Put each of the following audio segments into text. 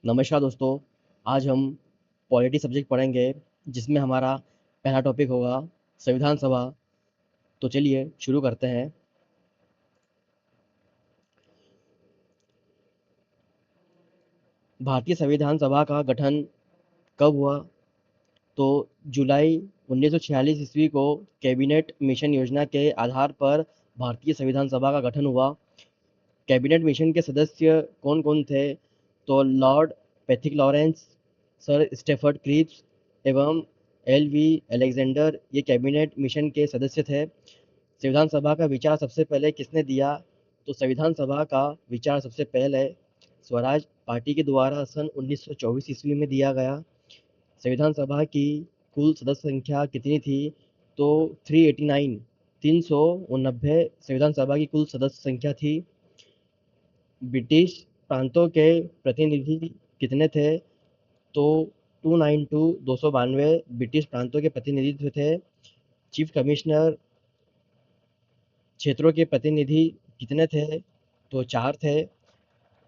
नमस्कार दोस्तों। आज हम पॉलिटी सब्जेक्ट पढ़ेंगे जिसमें हमारा पहला टॉपिक होगा संविधान सभा। तो चलिए शुरू करते हैं। भारतीय संविधान सभा का गठन कब हुआ? तो जुलाई 1946 ईस्वी को कैबिनेट मिशन योजना के आधार पर भारतीय संविधान सभा का गठन हुआ। कैबिनेट मिशन के सदस्य कौन कौन थे? तो Lord Pethick Lawrence, sir Stafford Cripps एवं एल.वी. अलेक्जेंडर ये कैबिनेट मिशन के सदस्य थे। संविधान सभा का विचार सबसे पहले किसने दिया? तो संविधान सभा का विचार सबसे पहले स्वराज पार्टी के द्वारा सन 1924 ईस्वी में दिया गया। संविधान सभा की कुल सदस्य संख्या कितनी थी? तो 389 389 संविधान सभा की कुल सदस्य संख्या थी। ब्रिटिश प्रांतों के प्रतिनिधि कितने थे? तो 292 ब्रिटिश प्रांतों के प्रतिनिधित्व थे। चीफ कमिश्नर क्षेत्रों के प्रतिनिधि कितने थे? तो 4 थे।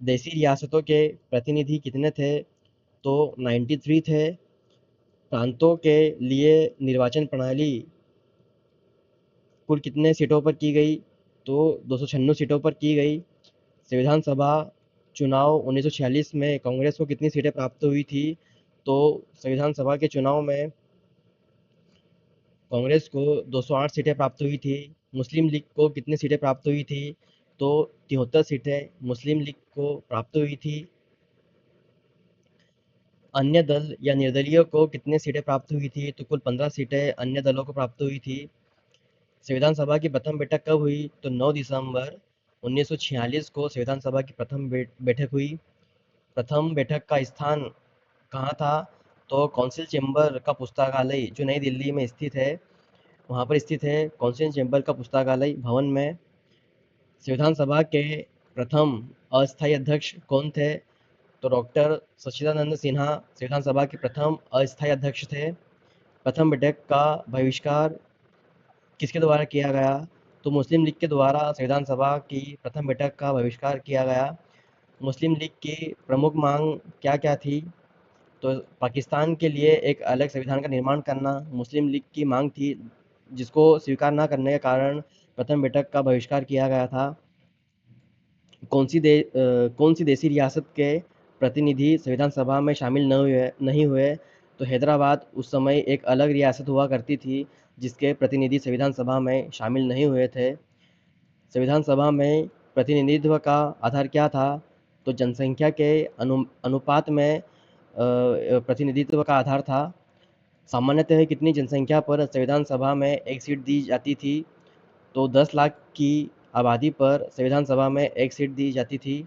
देशी रियासतों के प्रतिनिधि कितने थे? तो 93 थे। प्रांतों के लिए निर्वाचन प्रणाली कुल कितने सीटों पर की गई? तो 296 सीटों पर की गई। संविधान सभा चुनाव 1946 में कांग्रेस को कितनी सीटें प्राप्त हुई थी? तो संविधान सभा के चुनाव में कांग्रेस को 208 सीटें प्राप्त हुई थी। मुस्लिम लीग को कितनी सीटें प्राप्त हुई थी? तो 73 सीटें मुस्लिम लीग को प्राप्त हुई थी। अन्य दल या निर्दलीय को कितनी सीटें प्राप्त हुई थी? तो कुल 15 सीटें अन्य दलों को प्राप्त हुई थी। संविधान सभा की प्रथम बैठक कब हुई? तो 9 दिसंबर 1946 को संविधान सभा की प्रथम बैठक हुई। प्रथम बैठक का स्थान कहाँ था? तो काउंसिल चेंबर का पुस्तकालय जो नई दिल्ली में स्थित है, वहाँ पर स्थित है काउंसिल चेंबर का पुस्तकालय भवन में। संविधान सभा के प्रथम अस्थायी अध्यक्ष कौन थे? तो डॉक्टर सच्चिदानंद सिन्हा संविधान सभा के प्रथम अस्थायी अध्यक्ष थे। प्रथम बैठक का बहिष्कार किसके द्वारा किया गया? तो मुस्लिम लीग के द्वारा संविधान सभा की प्रथम बैठक का बहिष्कार किया गया। मुस्लिम लीग की प्रमुख मांग क्या क्या थी? तो पाकिस्तान के लिए एक अलग संविधान का निर्माण करना मुस्लिम लीग की मांग थी, जिसको स्वीकार न करने के कारण प्रथम बैठक का बहिष्कार किया गया था। कौन सी देशी रियासत के प्रतिनिधि संविधान सभा में शामिल नहीं हुए? तो हैदराबाद उस समय एक अलग रियासत हुआ करती थी, जिसके प्रतिनिधि संविधान सभा में शामिल नहीं हुए थे। संविधान सभा में प्रतिनिधित्व का आधार क्या था? तो जनसंख्या के अनुपात में प्रतिनिधित्व का आधार था। सामान्यतः कितनी जनसंख्या पर संविधान सभा में एक सीट दी जाती थी? तो 10 लाख की आबादी पर संविधान सभा में एक सीट दी जाती थी।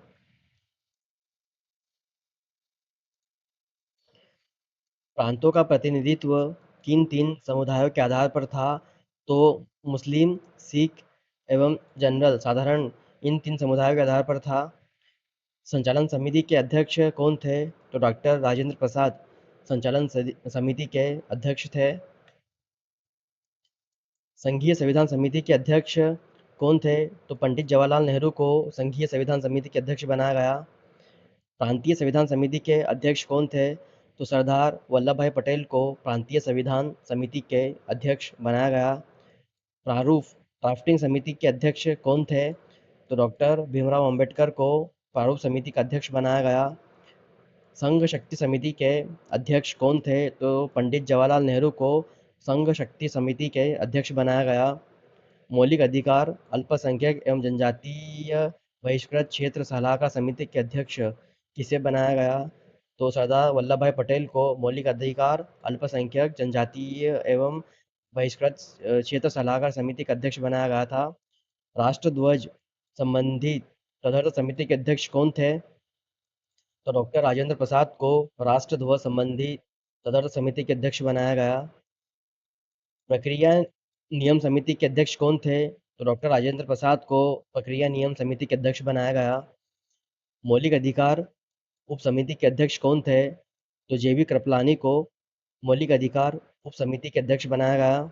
प्रांतों का प्रतिनिधित्व किन तीन समुदायों के आधार पर था? तो मुस्लिम, सिख एवं जनरल साधारण, इन तीन समुदायों के आधार पर था। संचालन समिति के अध्यक्ष कौन थे? तो डॉक्टर राजेंद्र प्रसाद संचालन समिति के अध्यक्ष थे। संघीय संविधान समिति के अध्यक्ष कौन थे? तो पंडित जवाहरलाल नेहरू को संघीय संविधान समिति के अध्यक्ष बनाया गया। प्रांतीय संविधान समिति के अध्यक्ष कौन थे? तो सरदार वल्लभ भाई पटेल को प्रांतीय संविधान समिति के अध्यक्ष बनाया गया। प्रारूप ड्राफ्टिंग समिति के अध्यक्ष कौन थे? तो डॉक्टर भीमराव अंबेडकर को प्रारूप समिति का अध्यक्ष बनाया गया। संघ शक्ति समिति के अध्यक्ष कौन थे? तो पंडित जवाहरलाल नेहरू को संघ शक्ति समिति के अध्यक्ष बनाया गया। मौलिक अधिकार अल्पसंख्यक एवं जनजातीय बहिष्कृत क्षेत्र सलाहकार समिति के अध्यक्ष किसे बनाया गया? तो सरदार वल्लभ भाई पटेल को मौलिक अधिकार अल्पसंख्यक जनजातीय एवं बहिष्कृत क्षेत्र सलाहकार समिति का अध्यक्ष बनाया गया था। राष्ट्रध्वज संबंधी तदर्थ समिति के अध्यक्ष कौन थे? तो डॉक्टर राजेंद्र प्रसाद को राष्ट्रध्वज संबंधी तदर्थ समिति के अध्यक्ष बनाया गया। प्रक्रिया नियम समिति के अध्यक्ष कौन थे? तो डॉक्टर राजेंद्र प्रसाद को प्रक्रिया नियम समिति के अध्यक्ष बनाया गया। मौलिक अधिकार उप समिति के अध्यक्ष कौन थे? तो जेबी कृपलानी को मौलिक अधिकार उप समिति के अध्यक्ष बनाया गया।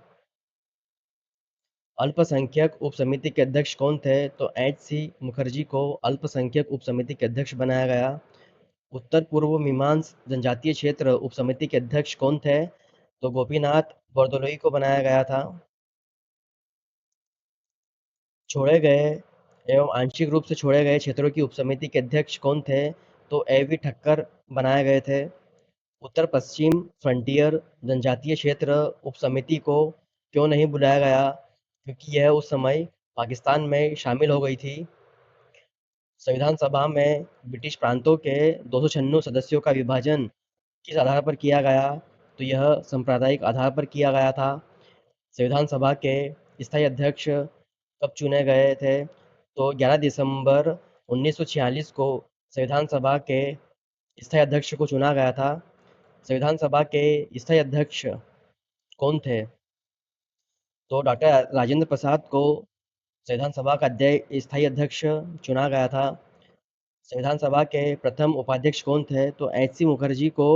अल्पसंख्यक उप समिति के अध्यक्ष कौन थे? तो एच सी मुखर्जी को अल्पसंख्यक उप समिति के अध्यक्ष बनाया गया। उत्तर पूर्व मीमांस जनजातीय क्षेत्र उपसमिति के अध्यक्ष कौन थे? तो गोपीनाथ बरदलोई को बनाया गया था। छोड़े गए एवं आंशिक रूप से छोड़े गए क्षेत्रों की उपसमिति के अध्यक्ष कौन थे? तो ए.वी. ठक्कर बनाए गए थे। उत्तर पश्चिम फ्रंटियर जनजातीय क्षेत्र उपसमिति को क्यों नहीं बुलाया गया? क्योंकि यह उस समय पाकिस्तान में शामिल हो गई थी। संविधान सभा में ब्रिटिश प्रांतों के 296 सदस्यों का विभाजन किस आधार पर किया गया? तो यह सांप्रदायिक आधार पर किया गया था। संविधान सभा के स्थायी अध्यक्ष कब चुने गए थे? तो 11 दिसंबर 1946 को संविधान सभा के स्थायी अध्यक्ष को चुना गया था। संविधान सभा के स्थायी अध्यक्ष कौन थे? तो डॉक्टर राजेंद्र प्रसाद को संविधान सभा का स्थायी अध्यक्ष चुना गया था। संविधान सभा के प्रथम उपाध्यक्ष कौन थे? तो एच.सी. मुखर्जी को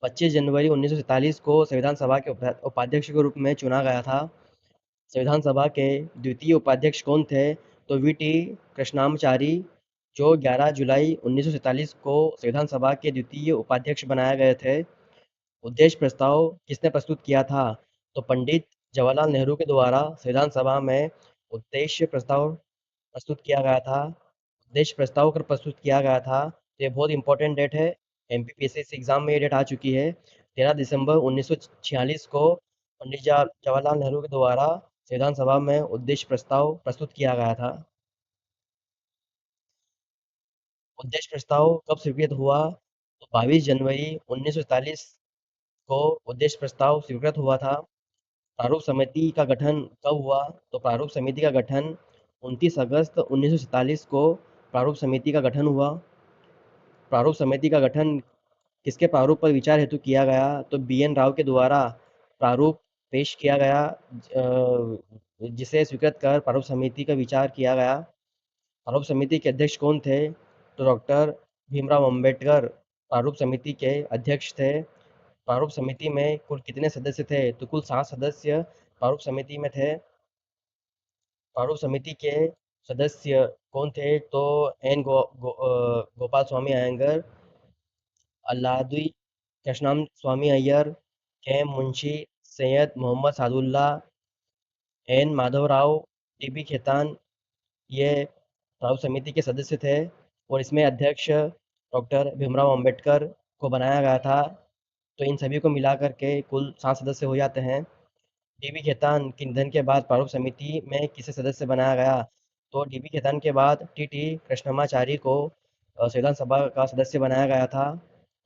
25 जनवरी 1947 को संविधान सभा के उपाध्यक्ष के रूप में चुना गया था। संविधान सभा के द्वितीय उपाध्यक्ष कौन थे? तो वी.टी. कृष्णामाचारी, जो 11 जुलाई 1947 को संविधान सभा के द्वितीय उपाध्यक्ष बनाए गए थे। उद्देश्य प्रस्ताव किसने प्रस्तुत किया था? तो पंडित जवाहरलाल नेहरू के द्वारा संविधान सभा में उद्देश्य प्रस्ताव प्रस्तुत किया गया था। उद्देश्य प्रस्ताव कर प्रस्तुत किया गया था। तो ये बहुत इंपॉर्टेंट डेट है, एमपीपीएससी एग्जाम में ये डेट आ चुकी है। 13 दिसंबर 1946 को पंडित जवाहरलाल नेहरू के द्वारा संविधान सभा में उद्देश्य प्रस्ताव प्रस्तुत किया गया था। उद्देश्य प्रस्ताव कब स्वीकृत हुआ? तो 22 जनवरी 1947 को उद्देश्य प्रस्ताव स्वीकृत हुआ था। प्रारूप समिति का गठन कब हुआ? तो प्रारूप समिति का गठन 29 अगस्त 1947 को प्रारूप समिति का गठन हुआ। प्रारूप समिति का गठन किसके प्रारूप पर विचार हेतु किया गया? तो बी.एन. राव के द्वारा प्रारूप पेश किया गया, जिसे स्वीकृत कर प्रारूप समिति का विचार किया गया। प्रारूप समिति के अध्यक्ष कौन थे? तो डॉक्टर भीमराव अंबेडकर प्रारूप समिति के अध्यक्ष थे। प्रारूप समिति में कुल कितने सदस्य थे? तो कुल 7 सदस्य प्रारूप समिति में थे। प्रारूप समिति के सदस्य कौन थे? तो गोपाल स्वामी अयंगर, अल्लादी कृष्णम स्वामी अय्यर, के मुंशी सैयद मोहम्मद सादुल्ला, एन माधवराव, टी.बी. खेतान, ये प्रारूप समिति के सदस्य थे। और इसमें अध्यक्ष डॉक्टर भीमराव अंबेडकर को बनाया गया था। तो इन सभी को मिला करके कुल 7 सदस्य हो जाते हैं। डी.बी. खेतान के निधन के बाद प्रारूप समिति में किसे सदस्य बनाया गया? तो डी.बी. खेतान के बाद टी.टी. कृष्णमाचारी को संविधान सभा का सदस्य बनाया गया था।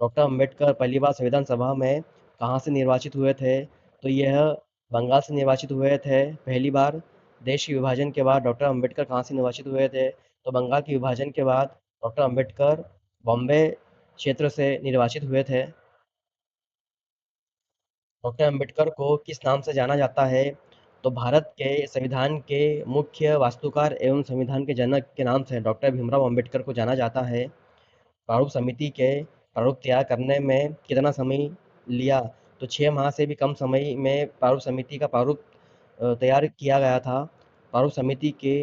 डॉक्टर अंबेडकर पहली बार संविधान सभा में कहाँ से निर्वाचित हुए थे? तो यह बंगाल से निर्वाचित हुए थे पहली बार। देश के विभाजन के बाद डॉक्टर अंबेडकर कहाँ से निर्वाचित हुए थे? तो बंगाल के विभाजन के बाद डॉक्टर अंबेडकर बॉम्बे क्षेत्र से निर्वाचित हुए थे। डॉक्टर अंबेडकर को किस नाम से जाना जाता है? तो भारत के संविधान के मुख्य वास्तुकार एवं संविधान के जनक के नाम से डॉक्टर भीमराव अंबेडकर को जाना जाता है। प्रारूप समिति के प्रारूप तैयार करने में कितना समय लिया? तो 6 माह से भी कम समय में प्रारूप समिति का प्रारूप तैयार किया गया था। प्रारूप समिति के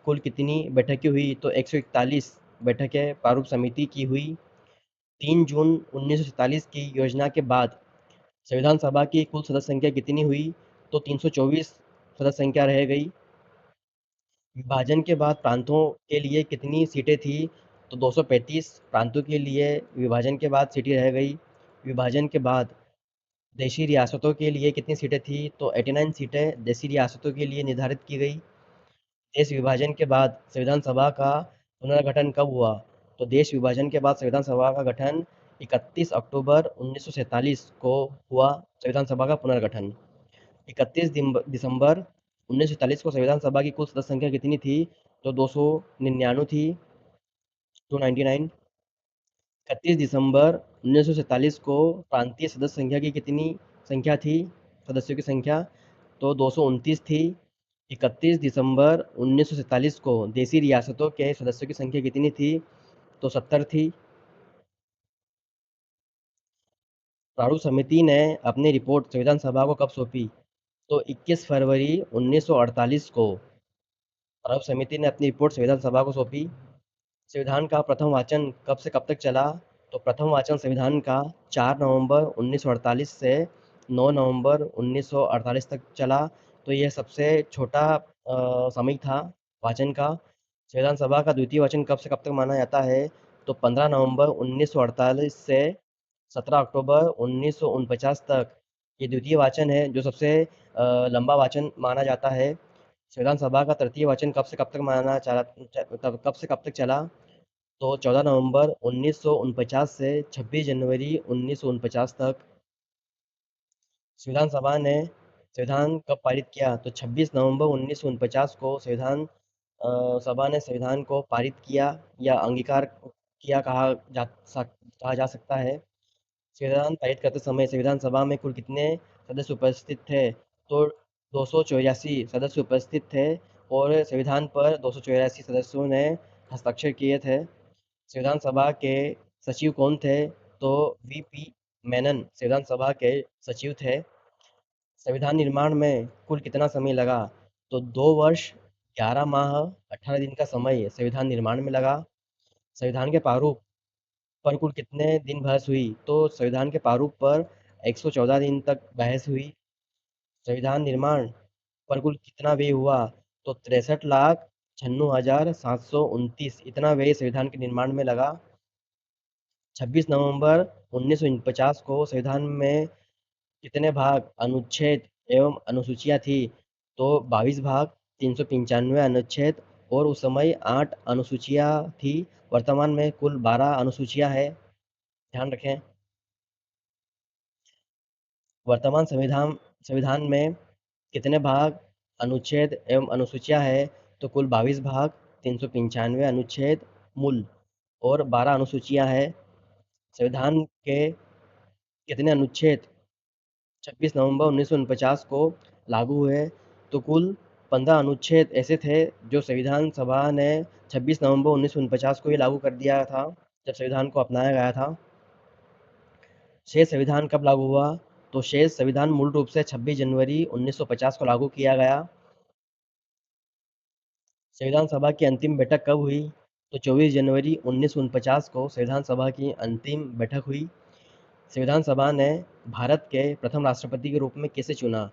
कुल कितनी बैठकें हुई? तो 141 बैठकें प्रारूप समिति की हुई। 3 जून 1947 की योजना के बाद संविधान सभा की कुल सदस्य संख्या कितनी हुई? तो 324 सदस्य संख्या रह गई। विभाजन के बाद प्रांतों के लिए कितनी सीटें थी? तो 235 प्रांतों के लिए विभाजन के बाद सीटें रह गई। विभाजन के बाद देशी रियासतों के लिए कितनी सीटें थी? तो 89 सीटें देशी रियासतों के लिए निर्धारित की गई। देश विभाजन के बाद संविधान सभा का पुनर्गठन कब हुआ? तो देश विभाजन के बाद संविधान सभा का गठन 31 अक्टूबर 1947 को हुआ। संविधान सभा का पुनर्गठन 31 दिसंबर 1947 को संविधान सभा की कुल सदस्य संख्या कितनी थी? तो 299 थी, 299। 31 दिसंबर 1947 को प्रांतीय सदस्य संख्या की कितनी संख्या थी? सदस्यों की संख्या तो 229 थी। 31 दिसंबर 1947 को देशी रियासतों के सदस्यों की संख्या कितनी थी? तो 70 थी। प्रारूप समिति ने अपनी रिपोर्ट संविधान सभा को कब सौंपी? तो 21 फरवरी 1948 को प्रारूप समिति ने अपनी रिपोर्ट संविधान सभा को सौंपी। संविधान का प्रथम वाचन कब से कब तक चला? तो प्रथम वाचन संविधान का 4 नवंबर 1948 से 9 नवंबर 1948 तक चला। तो यह सबसे छोटा समय था वाचन का। संविधान सभा का द्वितीय वाचन कब से कब तक माना जाता है? तो 15 नवंबर 1948 से 17 अक्टूबर 1949 तक ये द्वितीय वाचन है, जो सबसे लंबा वाचन माना जाता है। संविधान सभा का तृतीय वाचन कब से कब तक कब से कब तक चला? तो 14 नवंबर 1949 से 26 जनवरी 1949 तक। संविधान सभा ने संविधान कब पारित किया? तो 26 नवंबर 1949 को सभा ने संविधान को पारित किया या अंगीकार किया कहा जा सकता है। संविधान पारित करते समय संविधान सभा में कुल कितने सदस्य उपस्थित थे? तो 284 सदस्य उपस्थित थे और संविधान पर 284 सदस्यों ने हस्ताक्षर किए थे। संविधान सभा के सचिव कौन थे? तो वीपी मेनन संविधान सभा के सचिव थे। संविधान निर्माण में कुल कितना समय लगा? तो 2 वर्ष 11 माह 18 दिन का समय संविधान निर्माण में लगा। संविधान के प्रारूप पर कुल कितने दिन बहस हुई? तो संविधान के प्रारूप पर 114 दिन तक बहस हुई। संविधान निर्माण पर कुल कितना व्यय हुआ? तो 63,96,729 इतना व्यय संविधान के निर्माण में लगा। 26 नवंबर 1949 को संविधान में कितने भाग, अनुच्छेद एवं अनुसूचियां थी? तो 22 भाग, 395 अनुच्छेद और उस समय 8 अनुसूचियां थी। वर्तमान में कुल 12 अनुसूचियां हैं, ध्यान रखें। वर्तमान संविधान संविधान में कितने भाग, अनुच्छेद एवं अनुसूचियां हैं? तो कुल 22 भाग, 395 अनुच्छेद मूल और 12 अनुसूचियां हैं। संविधान के कितने अनुच्छेद 26 नवंबर 1949 को लागू हुए? तो कुल 15 अनुच्छेद ऐसे थे जो संविधान सभा ने 26 नवंबर 1949 को ही लागू कर दिया था, जब संविधान को अपनाया गया था। शेष संविधान कब लागू हुआ? तो शेष संविधान मूल रूप से 26 जनवरी 1950 को लागू किया गया। संविधान सभा की अंतिम बैठक कब हुई? तो 24 जनवरी 1949 को संविधान सभा की अंतिम बैठक हुई। संविधान सभा ने भारत के प्रथम राष्ट्रपति के रूप में किसे चुना?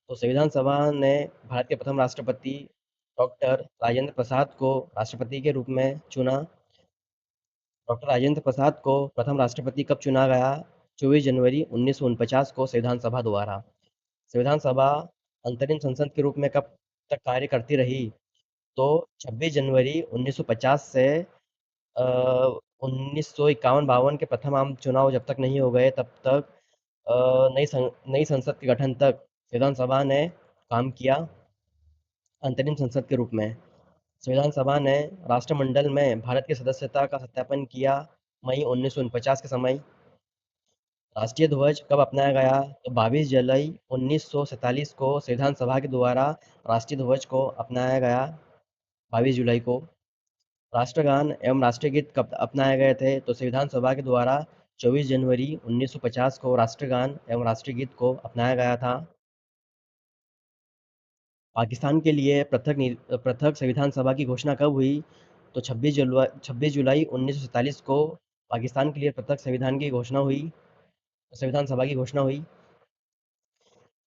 तो संविधान सभा ने भारत के प्रथम राष्ट्रपति डॉक्टर राजेंद्र प्रसाद को राष्ट्रपति के रूप में चुना। डॉक्टर राजेंद्र प्रसाद को प्रथम राष्ट्रपति कब चुना गया? 24 जनवरी 1949 को संविधान सभा द्वारा। संविधान सभा अंतरिम संसद के रूप में कब तक कार्य करती रही? तो 26 जनवरी 1950 से 1951-52 के प्रथम आम चुनाव जब तक नहीं हो गए, तब तक नई संसद के गठन तक संविधान सभा ने काम किया अंतरिम संसद के रूप में। संविधान सभा ने राष्ट्रमंडल में भारत की सदस्यता का सत्यापन किया मई 1949 के समय। राष्ट्रीय ध्वज कब अपनाया गया? तो 22 जुलाई 1947 को संविधान सभा के द्वारा राष्ट्रीय ध्वज को अपनाया गया, 22 जुलाई को। राष्ट्रगान एवं राष्ट्रीय गीत कब अपनाए गए थे? तो संविधान सभा के द्वारा 24 जनवरी 1950 को राष्ट्रगान एवं राष्ट्रीय गीत को अपनाया गया था। पाकिस्तान के लिए पृथक संविधान सभा की घोषणा कब हुई? तो 26 जुलाई 1947 को पाकिस्तान के लिए पृथक संविधान सभा की घोषणा हुई।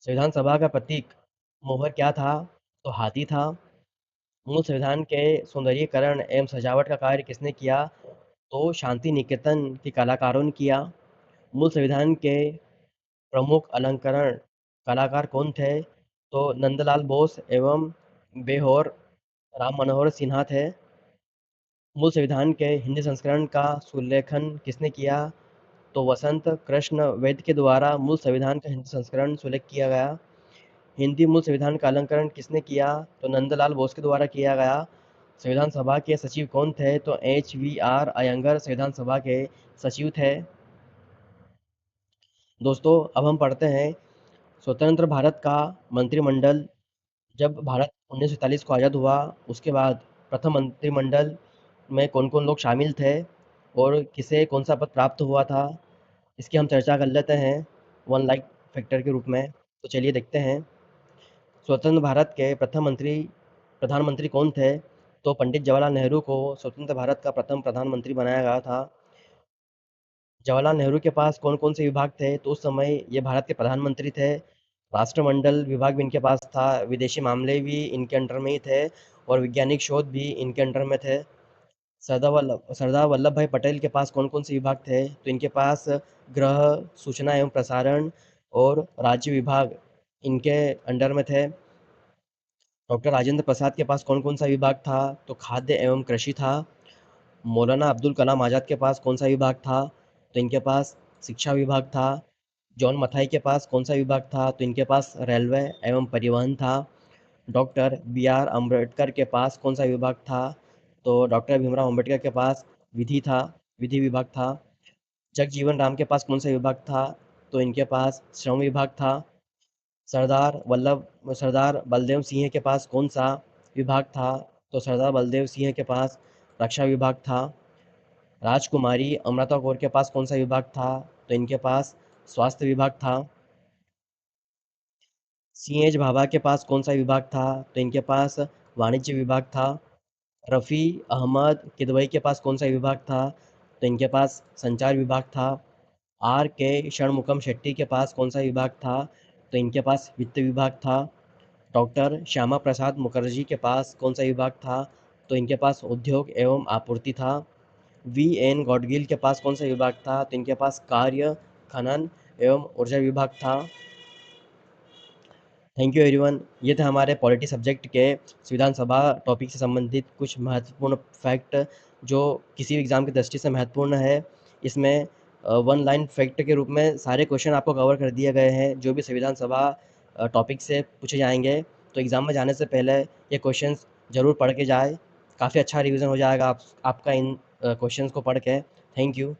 संविधान सभा का प्रतीक मोहर क्या था? तो हाथी था। मूल संविधान के सौंदर्यीकरण एवं सजावट का कार्य किसने किया? तो शांति निकेतन के कलाकारों ने किया। मूल संविधान के प्रमुख अलंकरण कलाकार कौन थे? तो नंदलाल बोस एवं बेहोर राम मनोहर सिन्हा थे। मूल संविधान के हिंदी संस्करण का सुलेखन किसने किया? तो वसंत कृष्ण वैद्य के द्वारा मूल संविधान का हिंदी संस्करण सुलेख किया गया। हिंदी मूल संविधान का अलंकरण किसने किया? तो नंदलाल बोस के द्वारा किया गया। संविधान सभा के सचिव कौन थे? तो HVR अयंगर संविधान सभा के सचिव थे। दोस्तों, अब हम पढ़ते हैं स्वतंत्र भारत का मंत्रिमंडल। जब भारत 1947 को आज़ाद हुआ, उसके बाद प्रथम मंत्रिमंडल में कौन कौन लोग शामिल थे और किसे कौन सा पद प्राप्त हुआ था, इसकी हम चर्चा कर लेते हैं वन लाइक फैक्टर के रूप में। तो चलिए देखते हैं। स्वतंत्र भारत के प्रधानमंत्री कौन थे? तो पंडित जवाहरलाल नेहरू को स्वतंत्र भारत का प्रथम प्रधानमंत्री बनाया गया था। जवाहरलाल नेहरू के पास कौन कौन से विभाग थे? तो उस समय ये भारत के प्रधानमंत्री थे। राष्ट्रमंडल विभाग भी इनके पास था, विदेशी मामले भी इनके अंडर में ही थे और वैज्ञानिक शोध भी इनके अंडर में थे। सरदार वल्लभ भाई पटेल के पास कौन कौन से विभाग थे? तो इनके पास गृह, सूचना एवं प्रसारण और राज्य विभाग इनके अंडर में थे। डॉक्टर राजेंद्र प्रसाद के पास कौन कौन सा विभाग था? तो खाद्य एवं कृषि था। मौलाना अब्दुल कलाम आज़ाद के पास कौन सा विभाग था? तो इनके पास शिक्षा विभाग था। जॉन मथाई के पास कौन सा विभाग था? तो इनके पास रेलवे एवं परिवहन था। डॉक्टर बी आर अम्बेडकर के पास कौन सा विभाग था? तो डॉक्टर भीमराव अम्बेडकर के पास विधि था, विधि विभाग था। जगजीवन राम के पास कौन सा विभाग था? तो इनके पास श्रम विभाग था। सरदार बलदेव सिंह के पास कौन सा विभाग था? तो सरदार बलदेव सिंह के पास रक्षा विभाग था। राजकुमारी अमृता कौर के पास कौन सा विभाग था? तो इनके पास स्वास्थ्य विभाग था। सी एच भाभा के पास कौन सा विभाग था? तो इनके पास वाणिज्य विभाग था। रफ़ी अहमद किदवई के पास कौन सा विभाग था? तो इनके पास संचार विभाग था। आर के षणमुखम शेट्टी के पास कौन सा विभाग था? तो इनके पास वित्त विभाग था। डॉक्टर श्यामा प्रसाद मुखर्जी के पास कौन सा विभाग था? तो इनके पास उद्योग एवं आपूर्ति था। वी एन गॉडगिल के पास कौन सा विभाग था? तो इनके पास कार्य, खनन एवं ऊर्जा विभाग था। Thank you everyone. ये थे हमारे पॉलिटी सब्जेक्ट के संविधान सभा टॉपिक से संबंधित कुछ महत्वपूर्ण फैक्ट जो किसी भी एग्ज़ाम की दृष्टि से महत्वपूर्ण है। इसमें वन लाइन फैक्ट के रूप में सारे क्वेश्चन आपको कवर कर दिए गए हैं जो भी संविधान सभा टॉपिक से पूछे जाएंगे। तो एग्ज़ाम में जाने से पहले ये क्वेश्चंस ज़रूर पढ़ के जाए। काफ़ी अच्छा रिवीजन हो जाएगा आपका इन क्वेश्चंस को पढ़ के। Thank you.